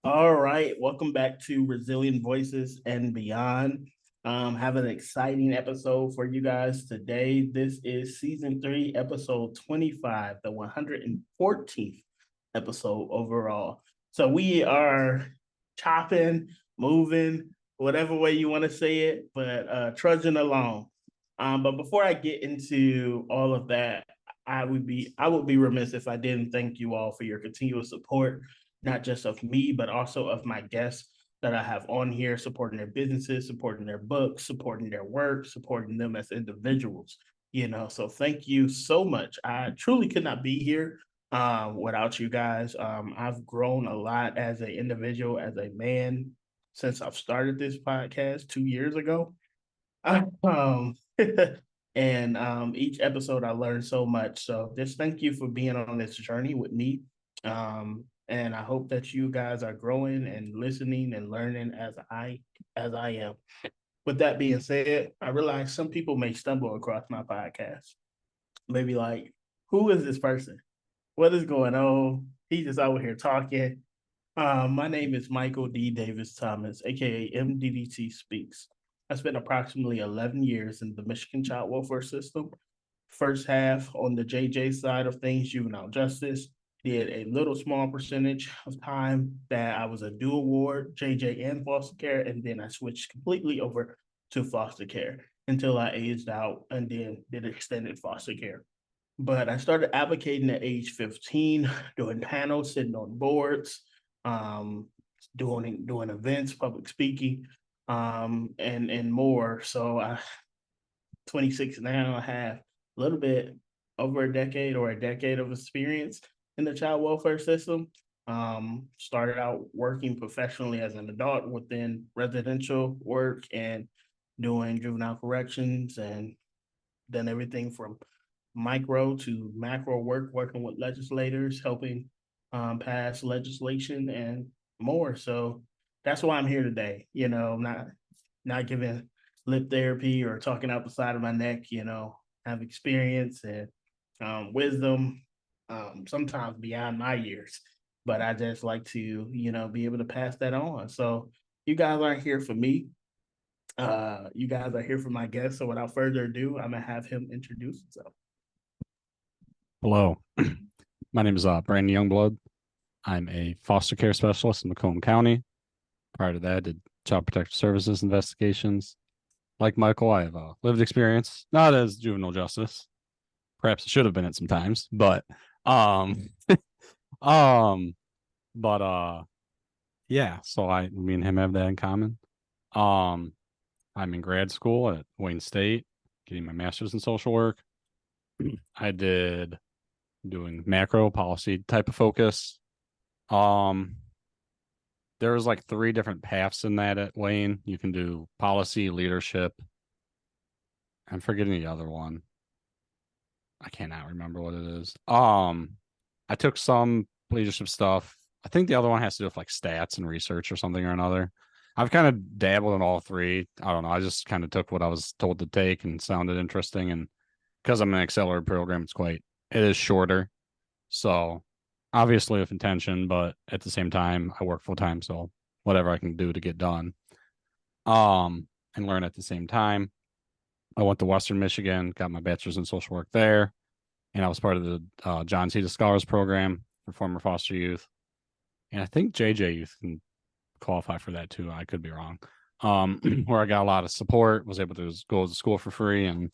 All right, welcome back to Resilient Voices and Beyond. Have an exciting episode for you guys today. This is season 3, episode 25, the 114th episode overall. So we are chopping, moving, whatever way you want to say it, but trudging along. But before I get into all of that, I would be remiss if I didn't thank you all for your continuous support, not just of me, but also of my guests that I have on here, supporting their businesses, supporting their books, supporting their work, supporting them as individuals. So thank you so much. I truly could not be here without you guys. I've grown a lot as an individual, as a man, since I've started this podcast 2 years ago. Um, and each episode I learned so much. So just thank you for being on this journey with me. And I hope that you guys are growing and listening and learning as I am. With that being said, I realize some people may stumble across my podcast. Maybe like, who is this person? What is going on? He's just out here talking. My name is Michael D. Davis Thomas, aka MDDT Speaks. I spent approximately 11 years in the Michigan child welfare system. First half on the JJ side of things, juvenile justice. Did a little small percentage of time that I was a dual ward, JJ and foster care, and then I switched completely over to foster care until I aged out and then did extended foster care. But I started advocating at age 15, doing panels, sitting on boards, um, doing events, public speaking, and more. So 26 now, I have a little bit over a decade or a decade of experience in the child welfare system. Started out working professionally as an adult within residential work and doing juvenile corrections and done everything from micro to macro work, working with legislators, helping pass legislation and more. So that's why I'm here today. Not giving lip therapy or talking out the side of my neck. Have experience and wisdom, sometimes beyond my years. But I just like to, be able to pass that on. So you guys aren't here for me. You guys are here for my guest. So without further ado, I'm gonna have him introduce himself. Hello, my name is Brandon Youngblood. I'm a foster care specialist in Macomb County. Prior to that, I did child protective services investigations. Like Michael, I have lived experience, not as juvenile justice. Perhaps it should have been at some times, but um, um, but yeah. So me and him have that in common. Um, I'm in grad school at Wayne State, getting my master's in social work. I did doing macro policy type of focus. Um, there was like 3 different paths in that at Wayne. You can do policy, leadership. I'm forgetting the other one. I cannot remember what it is. I took some leadership stuff. I think the other one has to do with like stats and research or something or another. I've kind of dabbled in all 3. I don't know. I just kind of took what I was told to take and sounded interesting. And because I'm an accelerated program, it is shorter. So obviously with intention, but at the same time, I work full time. So whatever I can do to get done, and learn at the same time. I went to Western Michigan, got my bachelor's in social work there, and I was part of the John Seita Scholars program for former foster youth. And I think JJ youth can qualify for that too. I could be wrong. Where I got a lot of support, was able to go to school for free and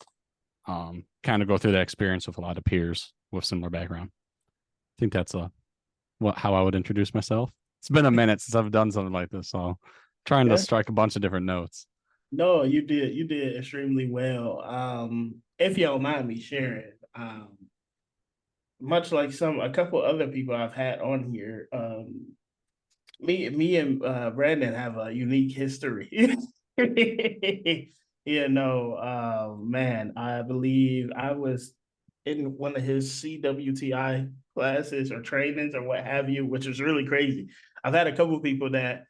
kind of go through that experience with a lot of peers with similar background. I think that's how I would introduce myself. It's been a minute since I've done something like this, so trying to Yeah. strike a bunch of different notes. No, you did. You did extremely well. If you don't mind me sharing, much like a couple other people I've had on here, me and Brandon have a unique history. Man, I believe I was in one of his CWTI classes or trainings or what have you, which is really crazy. I've had a couple of people that,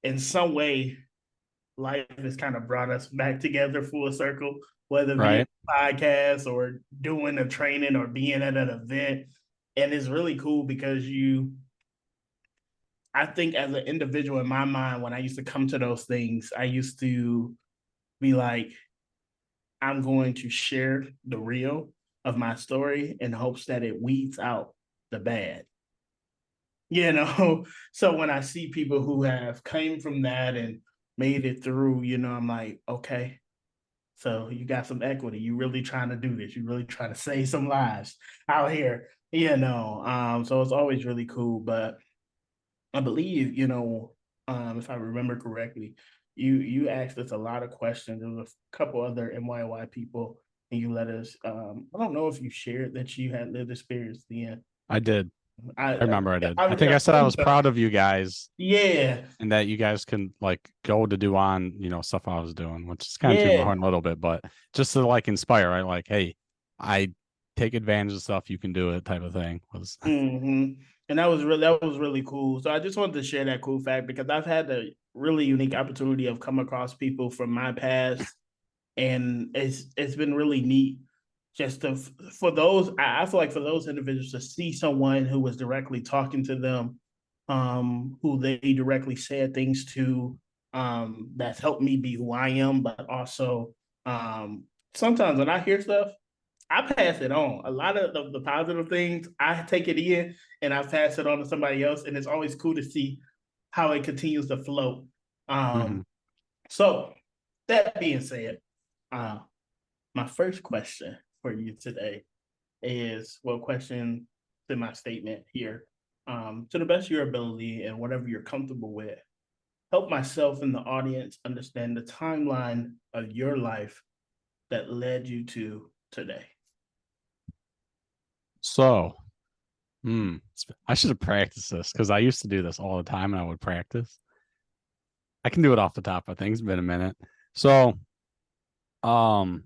in some way, life has kind of brought us back together full circle, whether it be a Right. podcast or doing a training or being at an event. And it's really cool because I think as an individual in my mind, when I used to come to those things, I used to be like, I'm going to share the real of my story in hopes that it weeds out the bad. So when I see people who have came from that and made it through, I'm like, okay, so you got some equity. You really trying to do this. You really trying to save some lives out here, So it's always really cool. But I believe, if I remember correctly, you asked us a lot of questions. There was a couple other MYOI people, and you let us. I don't know if you shared that you had lived experience then. I did. I I remember I did. I, I think I I said I think was proud of you guys yeah, and that you guys can like go to do on, stuff I was doing, which is kind of to my yeah. horn a little bit, but just to like inspire, right? Like, hey, I take advantage of stuff, you can do it type of thing was And that was really cool. So I just wanted to share that cool fact because I've had the really unique opportunity of come across people from my past, and it's been really neat just to for those I feel like for those individuals to see someone who was directly talking to them, who they directly said things to, that's helped me be who I am, but also sometimes when I hear stuff, I pass it on. A lot of the positive things, I take it in and I pass it on to somebody else. And it's always cool to see how it continues to flow. mm-hmm. So that being said, uh, my first question for you today is, well, question to my statement here. To the best of your ability and whatever you're comfortable with, help myself and the audience understand the timeline of your life that led you to today. So I should have practiced this because I used to do this all the time and I would practice. I can do it off the top. I think it's been a minute. So, um,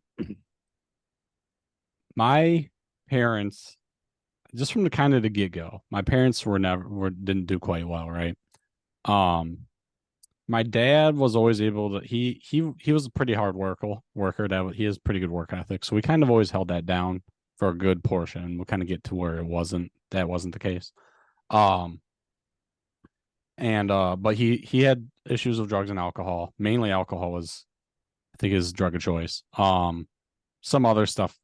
my parents, just from the kind of the get go, my parents didn't do quite well, right? Um, my dad was always able to. He was a pretty hard worker. That he has pretty good work ethic, so we kind of always held that down for a good portion. We'll kind of get to where that wasn't the case. Um, and but he had issues with drugs and alcohol. Mainly alcohol was, I think, his drug of choice. Some other stuff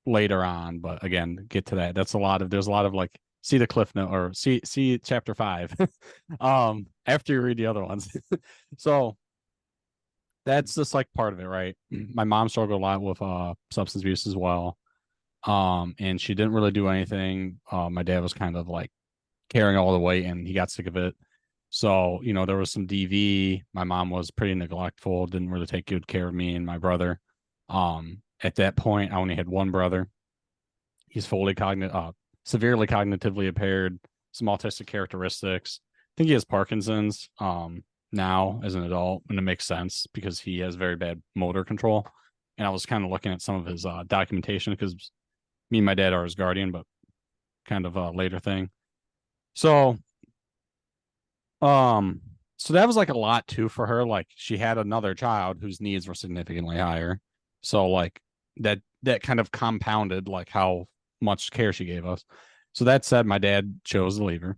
later on, but again, get to that. There's a lot of like see the cliff note or see chapter 5 after you read the other ones. So that's just like part of it, right? My mom struggled a lot with substance abuse as well. And she didn't really do anything. My dad was kind of like carrying all the weight and he got sick of it. So, there was some DV. My mom was pretty neglectful, didn't really take good care of me and my brother. At that point, I only had one brother. He's severely cognitively impaired, some autistic characteristics. I think he has Parkinson's now as an adult, and it makes sense because he has very bad motor control. And I was kind of looking at some of his documentation because me and my dad are his guardian, but kind of a later thing. So, so that was like a lot too for her. Like she had another child whose needs were significantly higher. So like that kind of compounded like how much care she gave us. So that said, my dad chose to leave her.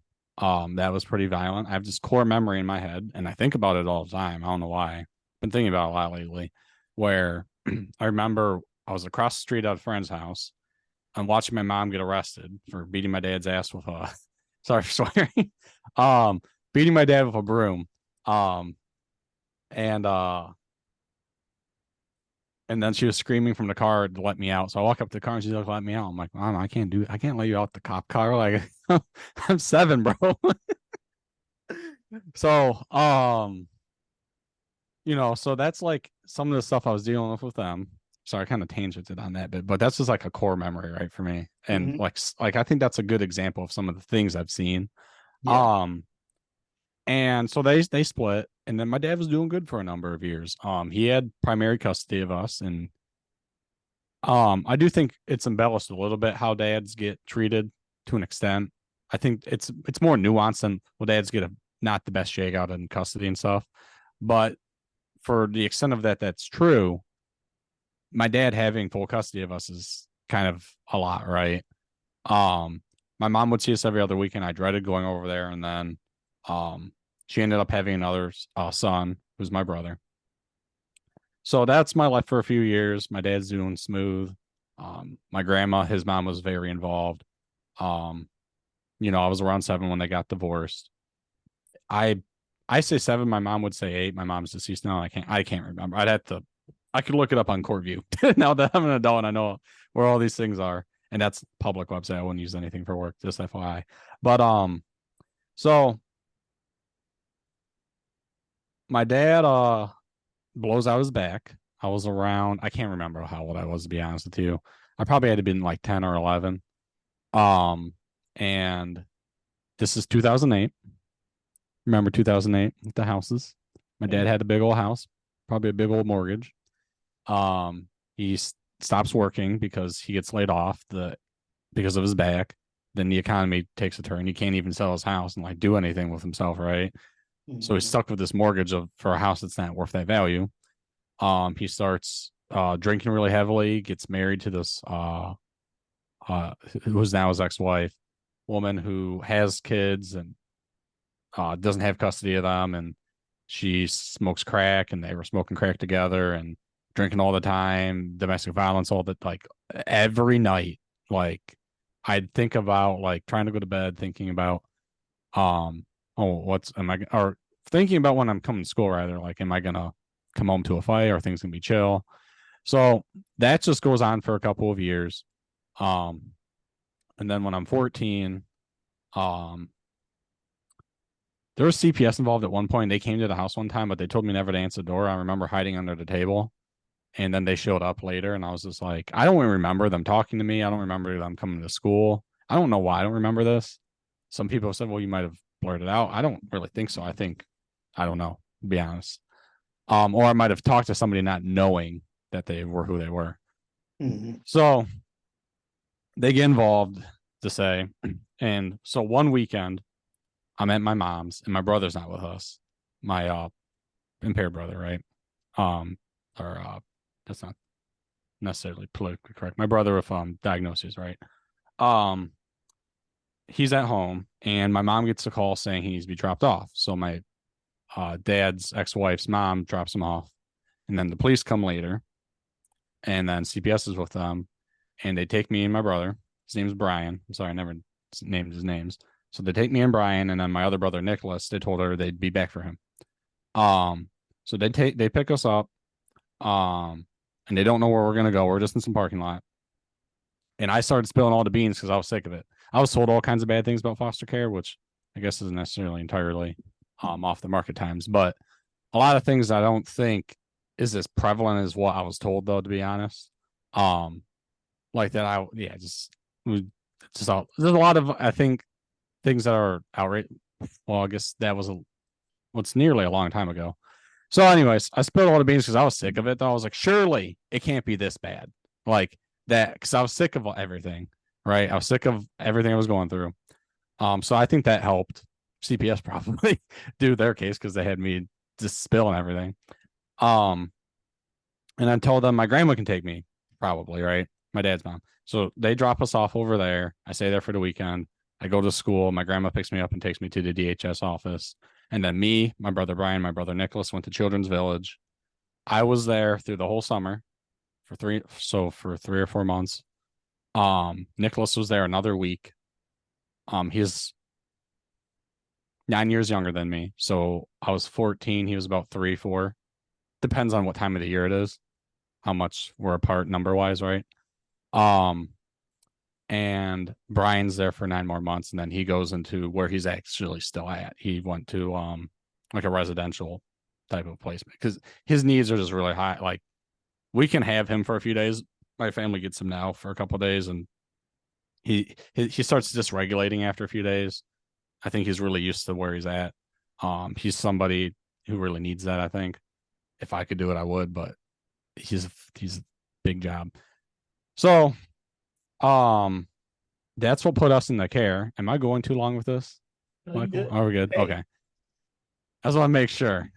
That was pretty violent. I have this core memory in my head, and I think about it all the time. I don't know why. I've been thinking about it a lot lately, where I remember I was across the street at a friend's house. I'm watching my mom get arrested for beating my dad's ass with a sorry for swearing. Beating my dad with a broom. Um and and then she was screaming from the car to let me out. So I walk up to the car and she's like, let me out. I'm like, Mom, I can't let you out the cop car. Like I'm 7, bro. So so that's like some of the stuff I was dealing with them. So I kind of tangented on that bit, but that's just like a core memory, right, for me. And Mm-hmm. like I think that's a good example of some of the things I've seen. Yeah. Um and so they split, and then my dad was doing good for a number of years. He had primary custody of us, and I do think it's embellished a little bit how dads get treated to an extent. I think it's more nuanced than well, dads get not the best shake out in custody and stuff. But for the extent of that, that's true. My dad having full custody of us is kind of a lot, right? Um, my mom would see us every other weekend. I dreaded going over there, and then She ended up having another son, who's my brother. So that's my life for a few years. My dad's doing smooth. My grandma, his mom was very involved. Um, I was around 7 when they got divorced. I I say 7. My mom would say 8. My mom's deceased now. I can't remember. I could look it up on Court View now that I'm an adult and I know where all these things are. And that's public website. I wouldn't use anything for work, just FYI. But so my dad blows out his back. I was around, I can't remember how old I was, to be honest with you. I probably had to been like 10 or 11. And this is 2008. Remember 2008, the houses. My dad had a big old house, probably a big old mortgage. He stops working because he gets laid off because of his back. Then the economy takes a turn. He can't even sell his house and like do anything with himself, right? So he's stuck with this mortgage for a house that's not worth that value. He starts drinking really heavily, gets married to this who's now his ex-wife, woman who has kids and doesn't have custody of them, and she smokes crack, and they were smoking crack together and drinking all the time, domestic violence all the like every night. Like I'd think about like trying to go to bed, thinking about or thinking about when I'm coming to school rather, like am I gonna come home to a fight, or things gonna be chill? So that just goes on for a couple of years. And then when I'm 14, there was CPS involved at one point. They came to the house one time, but they told me never to answer the door. I remember hiding under the table, and then they showed up later, and I was just like, I don't even remember them talking to me. I don't remember them coming to school. I don't know why I don't remember this. Some people said, well, you might have blurted out. I don't really think so. I don't know, to be honest. Or I might have talked to somebody not knowing that they were who they were. Mm-hmm. So they get involved to say, and so one weekend I'm at my mom's and my brother's not with us. My impaired brother, right? Or that's not necessarily politically correct. My brother with diagnoses, right? He's at home and my mom gets a call saying he needs to be dropped off. So my dad's ex-wife's mom drops him off, and then the police come later, and then CPS is with them, and they take me and my brother. His name's Brian. I'm sorry, I never named his names. So they take me and Brian, and then my other brother Nicholas. They told her they'd be back for him. So they pick us up, and they don't know where we're gonna go. We're just in some parking lot, and I started spilling all the beans because I was sick of it. I was told all kinds of bad things about foster care, which I guess isn't necessarily entirely off the market times, but a lot of things I don't think is as prevalent as what I was told, though, to be honest. Like that, there's a lot of, I think, things that are outright. Well, I guess that was what's nearly a long time ago. So, anyways, I spilled a lot of beans because I was sick of it. Though I was like, surely it can't be this bad, like that, because I was sick of everything. Right, I was sick of everything I was going through. So I think that helped CPS probably do their case because they had me just spilling everything. And I told them my grandma can take me, probably, right? My dad's mom. So they drop us off over there. I stay there for the weekend. I go to school. My grandma picks me up and takes me to the DHS office. And then me, my brother Brian, my brother Nicholas went to Children's Village. I was there through the whole summer for 3 or 4 months. Nicholas was there another week. He's 9 years younger than me. So I was 14. He was about 3, 4. Depends on what time of the year it is, how much we're apart number wise, right? And Brian's there for 9 more months, and then he goes into where he's actually still at. He went to like a residential type of placement because his needs are just really high. Like we can have him for a few days. My family gets him now for a couple of days, and he starts dysregulating after a few days. I think he's really used to where he's at. He's somebody who really needs that. I think if I could do it, I would, but he's a big job. So, that's what put us in the care. Am I going too long with this, Michael? Are we good? Hey. Okay. I just want to make sure.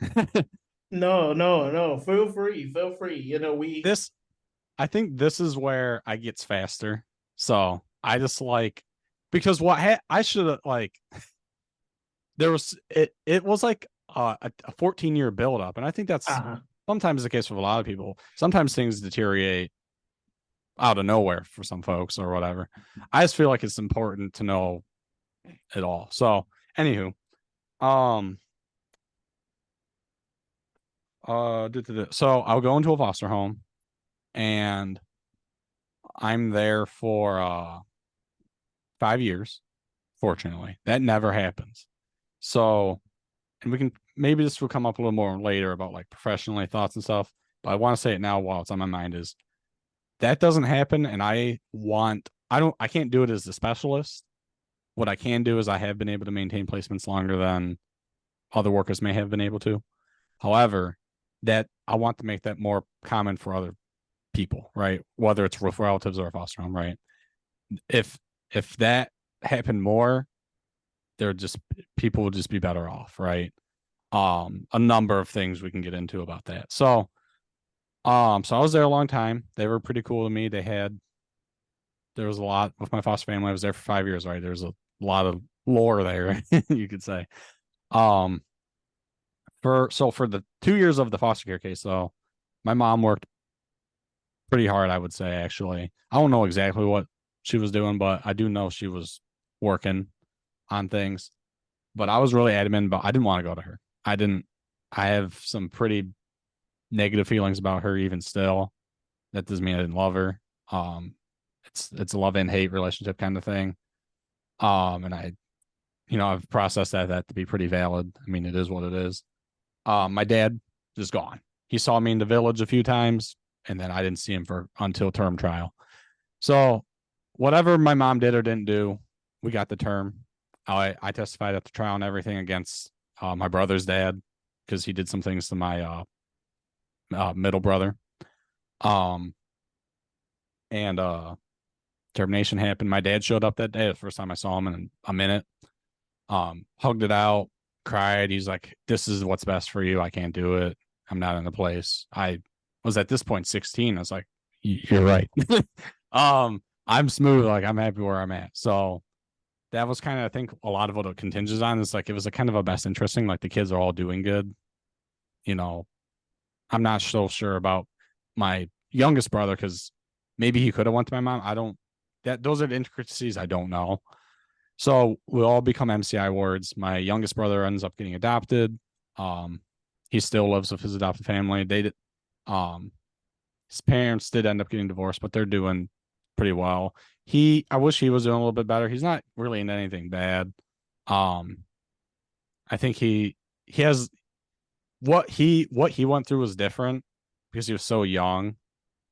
No. Feel free. I think this is where I gets faster. So I just like, because I should have it was like a 14-year buildup, and I think that's Uh-huh. sometimes the case with a lot of people. Sometimes things deteriorate out of nowhere for some folks or whatever. I just feel like it's important to know it all. So, anywho, um, so I'll go into a foster home, and I'm there for 5 years. Fortunately, that never happens. So, and we can maybe this will come up a little more later about like professionally thoughts and stuff. But I want to say it now while it's on my mind is that doesn't happen, and I can't do it as the specialist. What I can do is I have been able to maintain placements longer than other workers may have been able to. However, that I want to make that more common for other people, right? Whether it's with relatives or a foster home, right? If that happened more, there just people would just be better off, right? A number of things we can get into about that. So I was there a long time. They were pretty cool to me. There was a lot with my foster family. I was there for 5 years, right? There's a lot of lore there, you could say. Um, for the 2 years of the foster care case, though, my mom worked pretty hard, I would say, actually. I don't know exactly what she was doing, but I do know she was working on things. But I was really adamant about I didn't want to go to her. I have some pretty negative feelings about her even still. That doesn't mean I didn't love her. It's a love and hate relationship kind of thing. And I've processed that to be pretty valid. I mean, it is what it is. My dad just gone. He saw me in the village a few times, and then I didn't see him until term trial. So whatever my mom did or didn't do, we got the term. I testified at the trial and everything against my brother's dad because he did some things to my middle brother. And termination happened. My dad showed up that day, the first time I saw him in a minute. Hugged it out, cried. He's like, "This is what's best for you. I can't do it. I'm not in the place." I was at this point 16. I was like, "You're right." I'm smooth. Like I'm happy where I'm at. So that was kind of, I think, a lot of what it contingents on. Is like it was a kind of a best interest thing. Like the kids are all doing good. I'm not so sure about my youngest brother because maybe he could have went to my mom. I don't. Those are the intricacies I don't know. So we all become MCI wards. My youngest brother ends up getting adopted. He still lives with his adopted family. His parents did end up getting divorced, but they're doing pretty well. I wish he was doing a little bit better. He's not really into anything bad. I think he has what he went through was different because he was so young.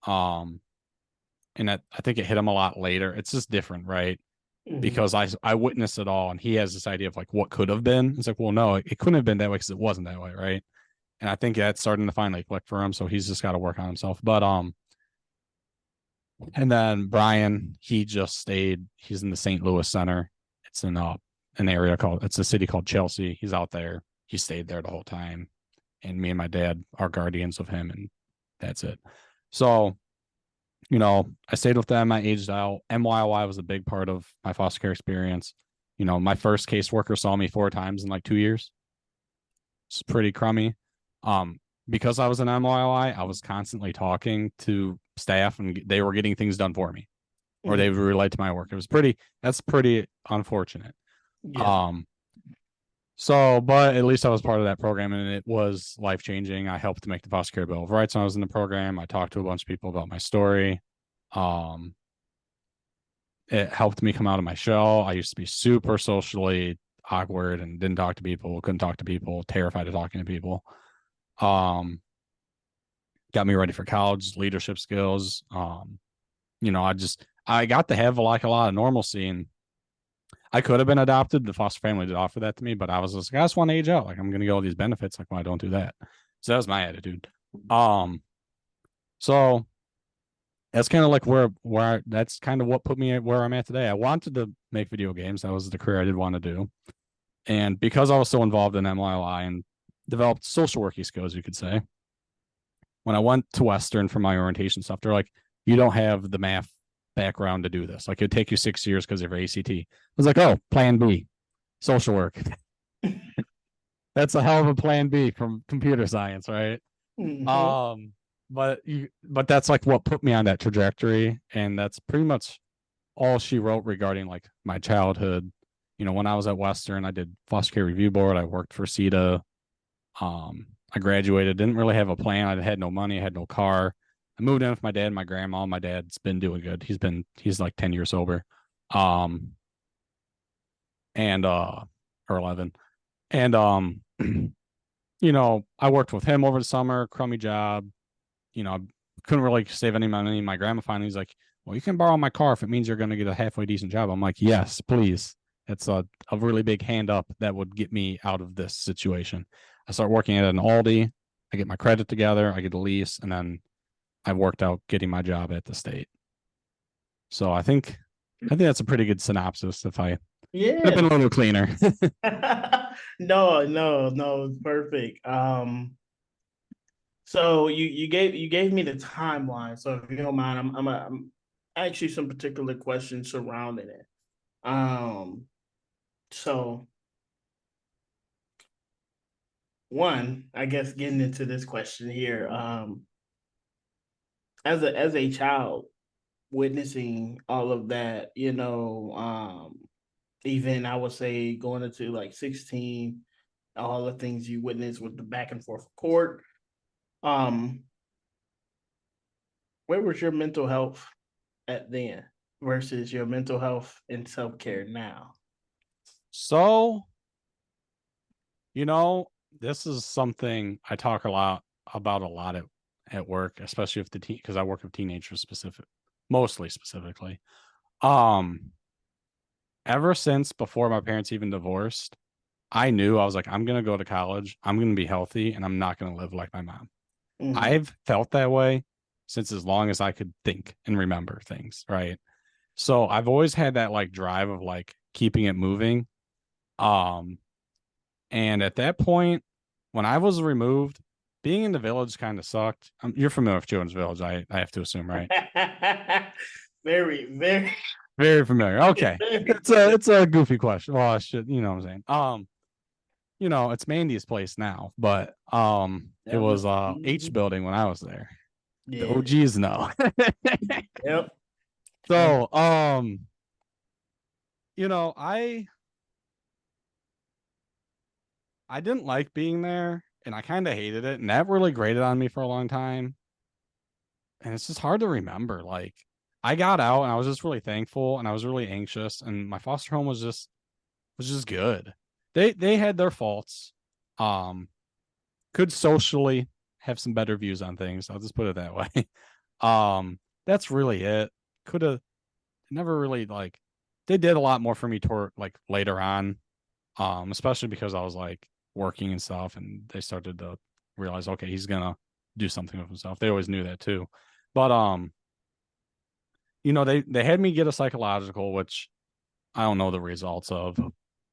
And I think it hit him a lot later. It's just different, right? Because I witnessed it all, and he has this idea of like what could have been. It's like, well, no, it couldn't have been that way because it wasn't that way, right? And I think that's starting to finally click for him. So he's just got to work on himself. But and then Brian, he just stayed. He's in the St. Louis Center. It's in it's a city called Chelsea. He's out there. He stayed there the whole time, and me and my dad are guardians of him, and that's it. So I stayed with them. I aged out. MYOI was a big part of my foster care experience. My first caseworker saw me 4 times in like 2 years. It's pretty crummy. Because I was an MYOI, I was constantly talking to staff and they were getting things done for me or they would relate to my work. That's pretty unfortunate. Yeah. But at least I was part of that program and it was life changing. I helped to make the foster care bill of rights when I was in the program. I talked to a bunch of people about my story. It helped me come out of my shell. I used to be super socially awkward and didn't talk to people, couldn't talk to people, terrified of talking to people. Got me ready for college, leadership skills. I got to have like a lot of normalcy, and I could have been adopted. The foster family did offer that to me, but I was just like, I just want to age out. Like I'm going to get all these benefits. Like, why don't do that? So that was my attitude. So that's kind of like that's kind of what put me where I'm at today. I wanted to make video games. That was the career I did want to do. And because I was so involved in MYOI and developed social worky skills, you could say, when I went to Western for my orientation stuff, they're like, you don't have the math background to do this. Like it'd take you 6 years because of your ACT. I was like, oh, plan B, social work. that's a hell of a plan B from computer science, right? Mhm. Um, but that's like what put me on that trajectory, and that's pretty much all she wrote regarding like my childhood. When I was at Western, I did foster care review board. I worked for Seita. I graduated, didn't really have a plan. I had no money, I had no car. I moved in with my dad and my grandma. My dad's been doing good. He's like 10 years sober. Um, and or 11. And I worked with him over the summer, crummy job. I couldn't really save any money. My grandma finally's like, well, you can borrow my car if it means you're going to get a halfway decent job. I'm like, yes, please. It's a really big hand up that would get me out of this situation. I start working at an Aldi. I get my credit together. I get a lease, and then I worked out getting my job at the state. So I think that's a pretty good synopsis. If I could have been Yeah. a little cleaner. No, no, no, it's perfect. So you gave me the timeline. So if you don't mind, I'm ask you some particular questions surrounding it. Um, so one, I guess getting into this question here, as a child witnessing all of that, even I would say going into like 16, all the things you witnessed with the back and forth court. Um, where was your mental health at then versus your mental health and self care now? So, you know, this is something I talk a lot about at work, especially with because I work with teenagers mostly specifically. Um, Ever since before my parents even divorced, I knew I was like, I'm gonna go to college, I'm gonna be healthy, and I'm not gonna live like my mom. Mm-hmm. I've felt that way since as long as I could think and remember things, right? So I've always had that like drive of like keeping it moving. Um, and at that point, when I was removed, being in the village kind of sucked. You're familiar with Children's Village, I have to assume, right? Very, very, Very familiar. Okay. very. It's a goofy question. Well, I should, you know what I'm saying. It's Mandy's place now, but it That was was, H building when I was there. The yeah, OGs know. yep. And So, you know, I didn't like being there and I kind of hated it, and that really grated on me for a long time. And it's just hard to remember. Like I got out and I was just really thankful and I was really anxious, and my foster home was just good. They had their faults. Um could socially have some better views on things. I'll just put it that way. That's really it. Could have never really like they did a lot more for me toward like later on. Especially because I was like working and stuff, and they started to realize, okay, he's gonna do something with himself. They always knew that too. But they had me get a psychological, which I don't know the results of.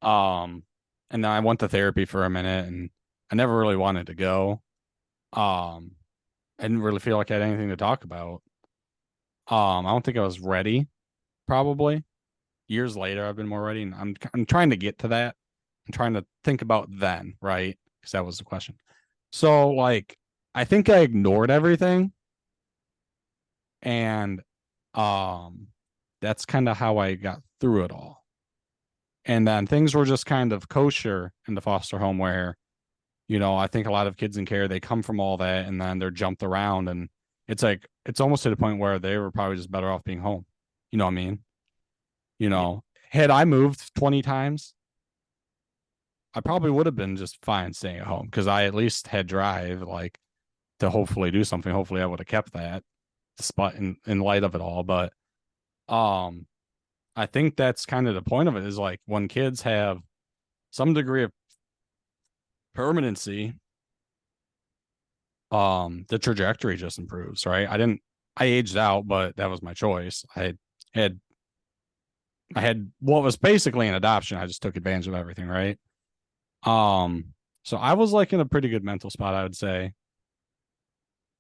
Um, and then I went to therapy for a minute, and I never really wanted to go. Um, I didn't really feel like I had anything to talk about. I don't think I was ready. Probably years later, I've been more ready, and I'm trying to get to that. I'm trying to think about then, right? Because that was the question. So, like, I think I ignored everything, and um, that's kind of how I got through it all. And then things were just kind of kosher in the foster home where, I think a lot of kids in care, they come from all that and then they're jumped around. And it's like, it's almost to the point where they were probably just better off being home. You know what I mean? yeah, Had I moved 20 times, I probably would have been just fine staying at home because I at least had drive, like to hopefully do something. Hopefully I would have kept that despite in light of it all. But um, I think that's kind of the point of it is like when kids have some degree of permanency, the trajectory just improves, right? I aged out, but that was my choice. Had I had what was basically an adoption. I just took advantage of everything, right? Um, so I was like in a pretty good mental spot, I would say,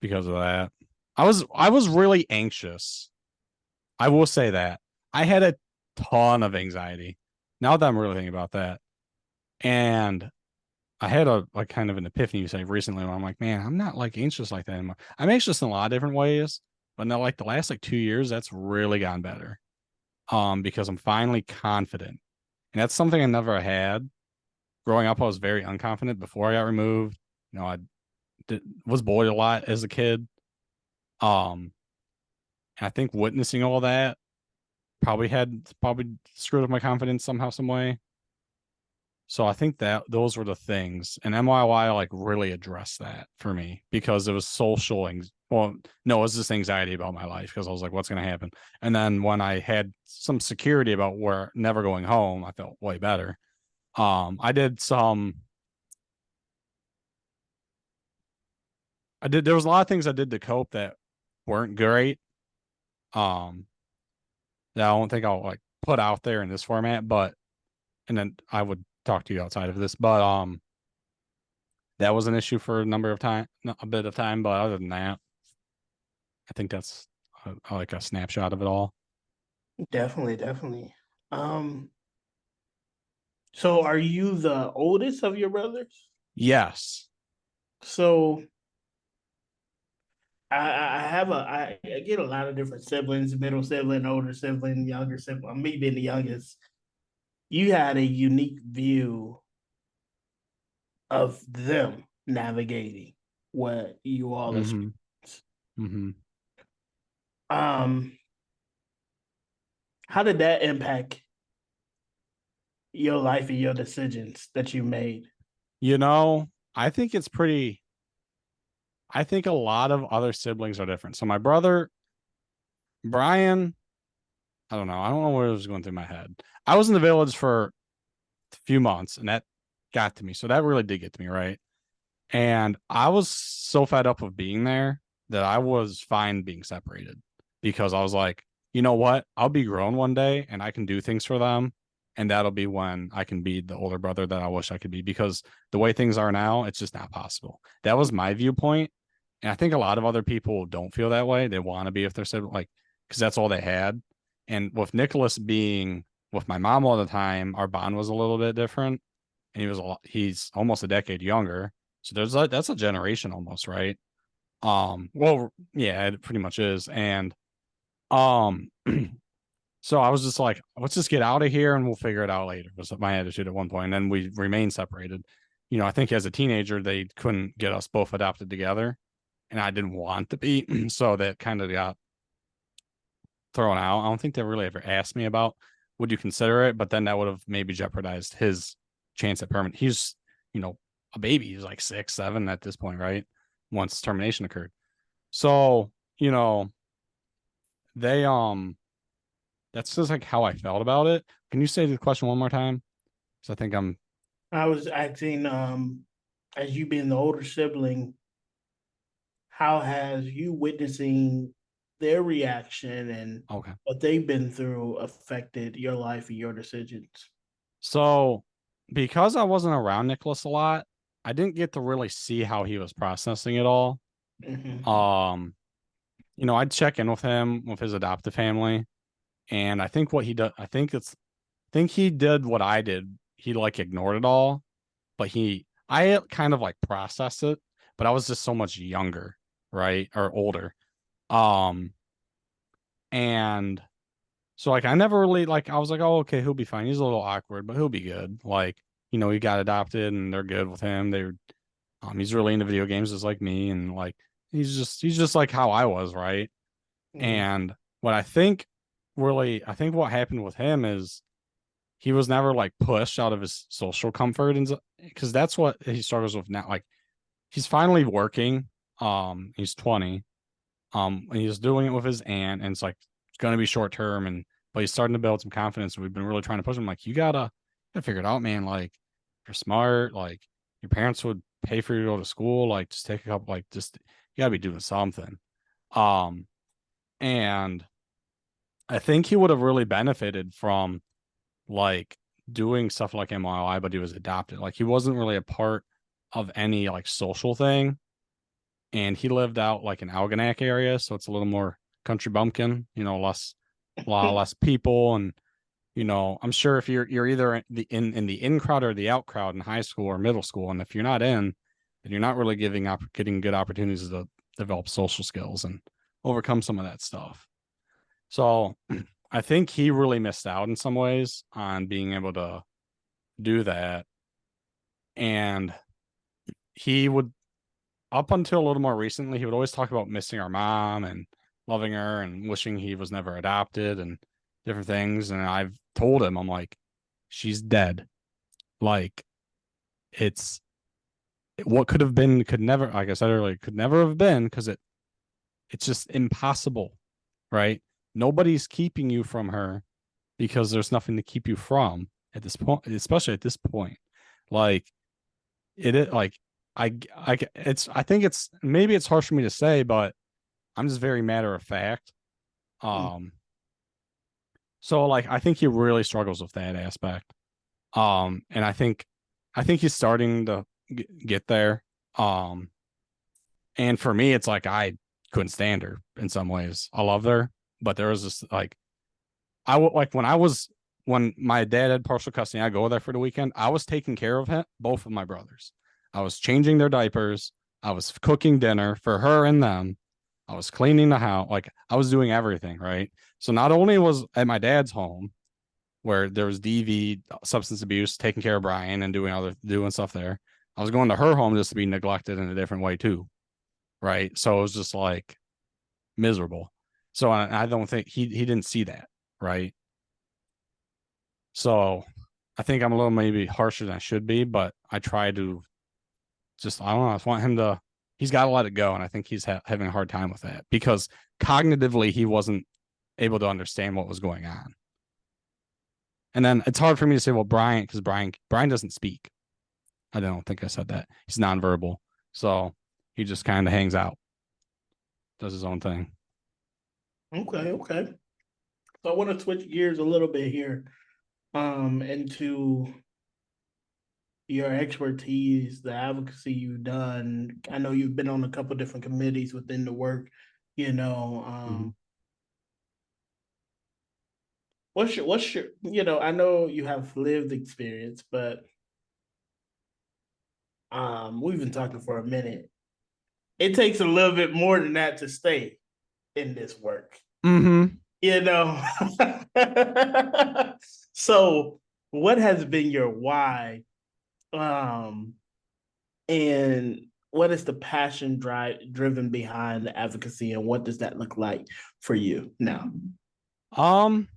because of that. I was really anxious. I will say that. I had a ton of anxiety. Now that I'm really thinking about that. And I had a like kind of an epiphany say recently where I'm like, man, I'm not like anxious like that anymore. I'm anxious in a lot of different ways, but now like the last like 2 years, that's really gotten better. Because I'm finally confident. And that's something I never had. Growing up, I was very unconfident before I got removed. I was bullied a lot as a kid. Um, and I think witnessing all that probably screwed up my confidence somehow, some way. So I think that those were the things, and MYOI like really addressed that for me because it was well, no, it was just anxiety about my life because I was like, what's going to happen? And then when I had some security about where never going home, I felt way better. I did some, there was a lot of things I did to cope that weren't great. Um, that I don't think I'll like put out there in this format, but and then I would talk to you outside of this, but that was an issue for a bit of time, but other than that, I think that's like a snapshot of it all. Definitely, definitely. Um, so are you the oldest of your brothers? Yes. So I have I get a lot of different siblings, middle sibling, older sibling, younger sibling. Me being the youngest, you had a unique view of them navigating what you all Mm-hmm. experience. Mm-hmm. Um, how did that impact your life and your decisions that you made? You know, I think it's pretty. I think a lot of other siblings are different. So my brother Brian, I don't know. I don't know what was going through my head. I was in the village for a few months, and that got to me. So that really did get to me, right? And I was so fed up of being there that I was fine being separated because I was like, you know what? I'll be grown one day and I can do things for them. And that'll be when I can be the older brother that I wish I could be because the way things are now, it's just not possible. That was my viewpoint. And I think a lot of other people don't feel that way. They want to be if they're like, because that's all they had. And with Nicholas being with my mom all the time, our bond was a little bit different. And he's almost a decade younger. So that's a generation almost, right? Well, yeah, it pretty much is. And um, so I was just like, let's just get out of here and we'll figure it out later. Was my attitude at one point. And then we remained separated. I think as a teenager they couldn't get us both adopted together, and I didn't want to be, so that kind of got thrown out. I don't think they really ever asked me about would you consider it, but then that would have maybe jeopardized his chance at permanent. He's, you know, a baby. He's like 6, 7 at this point, right? Once termination occurred. So, they that's just like how I felt about it. Can you say the question one more time? Because I think I'm I was asking, as you being the older sibling, how has you witnessing their reaction and okay. what they've been through affected your life and your decisions? So because I wasn't around Nicholas a lot, I didn't get to really see how he was processing it all. Mm-hmm. Um, I'd check in with him with his adoptive family. And I think what he does, I think he did what I did. He like ignored it all, but I kind of like processed it, but I was just so much younger, right? Or older. Um, and so like I never really like, I was like, oh, okay, he'll be fine. He's a little awkward, but he'll be good. Like, he got adopted and they're good with him. He's really into video games just like me. And like, he's just like how I was, right? Mm-hmm. And what I think what happened with him is he was never like pushed out of his social comfort, and because that's what he struggles with now. Like he's finally working. He's 20. And he's doing it with his aunt, and it's like it's gonna be short term, and but he's starting to build some confidence. And we've been really trying to push him. Like you gotta figure it out, man. Like you're smart. Like your parents would pay for you to go to school. Like just take a couple. Like just you gotta be doing something. Um, and I think he would have really benefited from like doing stuff like MYOI, but he was adopted. Like he wasn't really a part of any like social thing. And he lived out like in Algonac area, so it's a little more country bumpkin, a lot less people. And I'm sure if you're either in the in crowd or the out crowd in high school or middle school, and if you're not in, then you're not really getting good opportunities to develop social skills and overcome some of that stuff. So I think he really missed out in some ways on being able to do that. And he would, up until a little more recently, he would always talk about missing our mom and loving her and wishing he was never adopted and different things. And I've told him, I'm like, she's dead. Like, it's what could have been, could never, like I said earlier, could never have been, because it's just impossible, right? Nobody's keeping you from her because there's nothing to keep you from at this point, especially at this point. Like, like I think it's, maybe it's harsh for me to say, but I'm just very matter of fact. Mm. Um, so like I think he really struggles with that aspect. And I think he's starting to get there. Um, and for me, it's like I couldn't stand her in some ways. I loved her, but there was this like I would like when my dad had partial custody, I go there for the weekend. I was taking care of him, both of my brothers. I was changing their diapers. I was cooking dinner for her and them. I was cleaning the house. Like I was doing everything, right? So not only was at my dad's home where there was DV, substance abuse, taking care of Brian and doing stuff there. I was going to her home just to be neglected in a different way too, right? So it was just like miserable. So I don't think he didn't see that, right? So I think I'm a little maybe harsher than I should be, but I try to just, I don't know, I just want him to, he's got to let it go. And I think he's having a hard time with that because cognitively he wasn't able to understand what was going on. And then it's hard for me to say, well, Brian, because Brian doesn't speak. I don't think I said that. He's nonverbal. So he just kind of hangs out, does his own thing. Okay, okay. So I want to switch gears a little bit here, into your expertise, the advocacy you've done. I know you've been on a couple different committees within the work, you know. Mm-hmm. I know you have lived experience, but we've been talking for a minute. It takes a little bit more than that to stay in this work, Mm-hmm. you know. So what has been your why? Um, and what is the passion driven behind the advocacy, and what does that look like for you now? Um,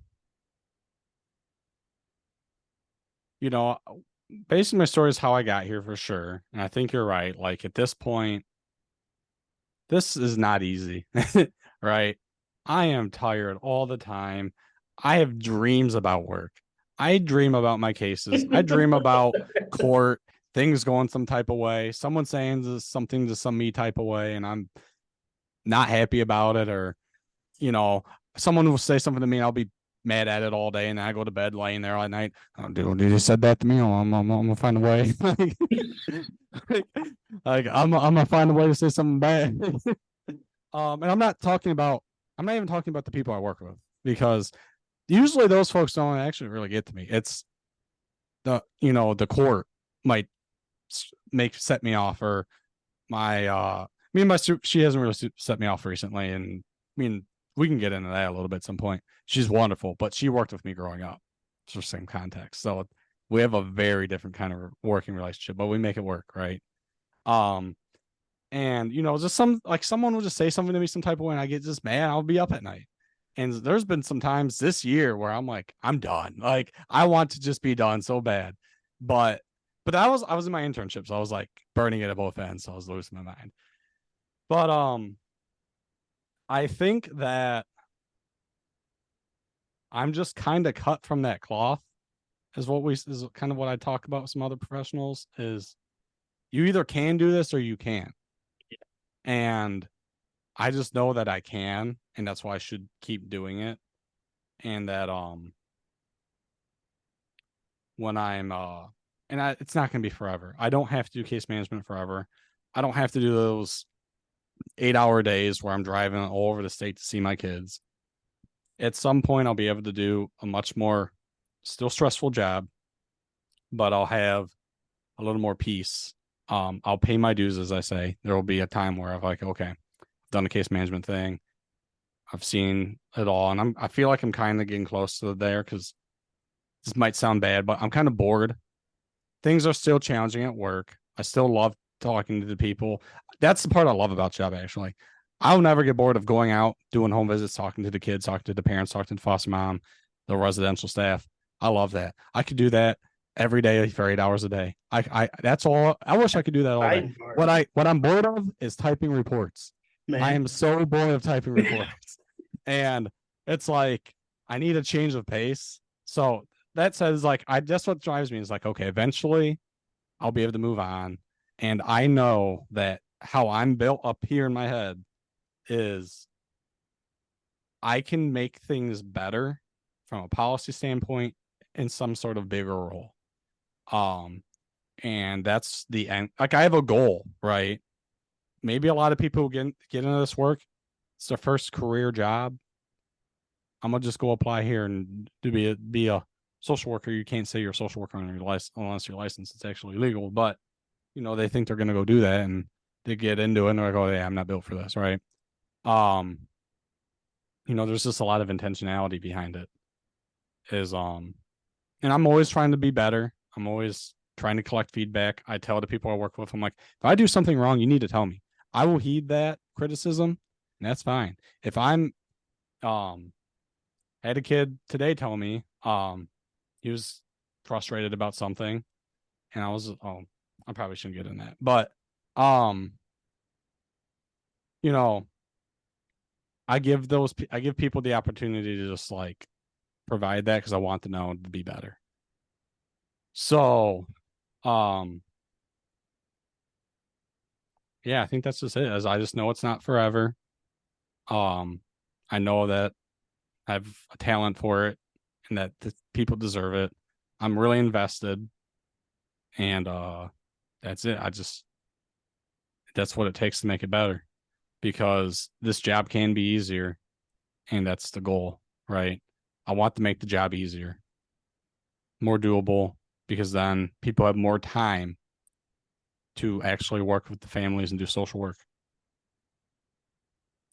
you know, basically my story is how I got here for sure. And I think you're right. Like at this point, this is not easy, right? I am tired all the time. I have dreams about work. I dream about my cases. I dream about court, things going some type of way, someone saying something to some me type of way, and I'm not happy about it, or you know, someone will say something to me and I'll be mad at it all day, and then I go to bed laying there all night. Oh, dude, you said that to me. Oh, I'm gonna find a way. like I'm gonna find a way to say something bad. And I'm not even talking about the people I work with, because usually those folks don't actually really get to me. It's the court might set me off, or me and my she hasn't really set me off recently, and I mean we can get into that a little bit at some point. She's wonderful, but she worked with me growing up, for same context, so we have a very different kind of working relationship, but we make it work, right? um and just someone will just say something to me some type of way, and I get just mad. I'll be up at night, and there's been some times this year where I'm like, I'm done. Like I want to just be done so bad, but I was in my internship, so I was like burning it at both ends, so I was losing my mind. But I think that I'm just kind of cut from that cloth, is kind of what I talk about with some other professionals, is you either can do this or you can't. And I just know that I can, and that's why I should keep doing it. And that when I'm it's not going to be forever. I don't have to do case management forever. I don't have to do those 8-hour days where I'm driving all over the state to see my kids. At some point I'll be able to do a much more still stressful job, but I'll have a little more peace. I'll pay my dues, as I say. There will be a time where I'm like, okay, I've done a case management thing. I've seen it all, and I feel like I'm kind of getting close to there because this might sound bad, but I'm kind of bored. Things are still challenging at work. I still love talking to the people. That's the part I love about job, actually. I'll never get bored of going out, doing home visits, talking to the kids, talking to the parents, talking to the foster mom, the residential staff. I love that. I could do that every day for 8 hours a day. I that's all. I wish I could do that all day. Exciting part, What I'm bored of is typing reports. I man. am so bored of typing reports. And it's like I need a change of pace. So that says like that's what drives me is like, okay, eventually I'll be able to move on. And I know that how I'm built up here in my head is I can make things better from a policy standpoint in some sort of bigger role. And that's the end. Like I have a goal, right? Maybe a lot of people get into this work. It's their first career job. I'm gonna just go apply here and to be a social worker. You can't say you're a social worker on your license unless you're licensed. It's actually legal, but they think they're gonna go do that and they get into it and they're like, oh yeah, I'm not built for this, right? There's just a lot of intentionality behind it. And I'm always trying to be better. I'm always trying to collect feedback. I tell the people I work with, I'm like, if I do something wrong, you need to tell me. I will heed that criticism, and that's fine. If I'm I had a kid today tell me he was frustrated about something, and I probably shouldn't get in that, but you know I give people the opportunity to just like provide that because I want to know to be better. So yeah, I think that's just it. As I just know it's not forever. I know that I have a talent for it and that the people deserve it. I'm really invested, and that's it. That's what it takes to make it better, because this job can be easier, and that's the goal, right? I want to make the job easier, more doable, because then people have more time to actually work with the families and do social work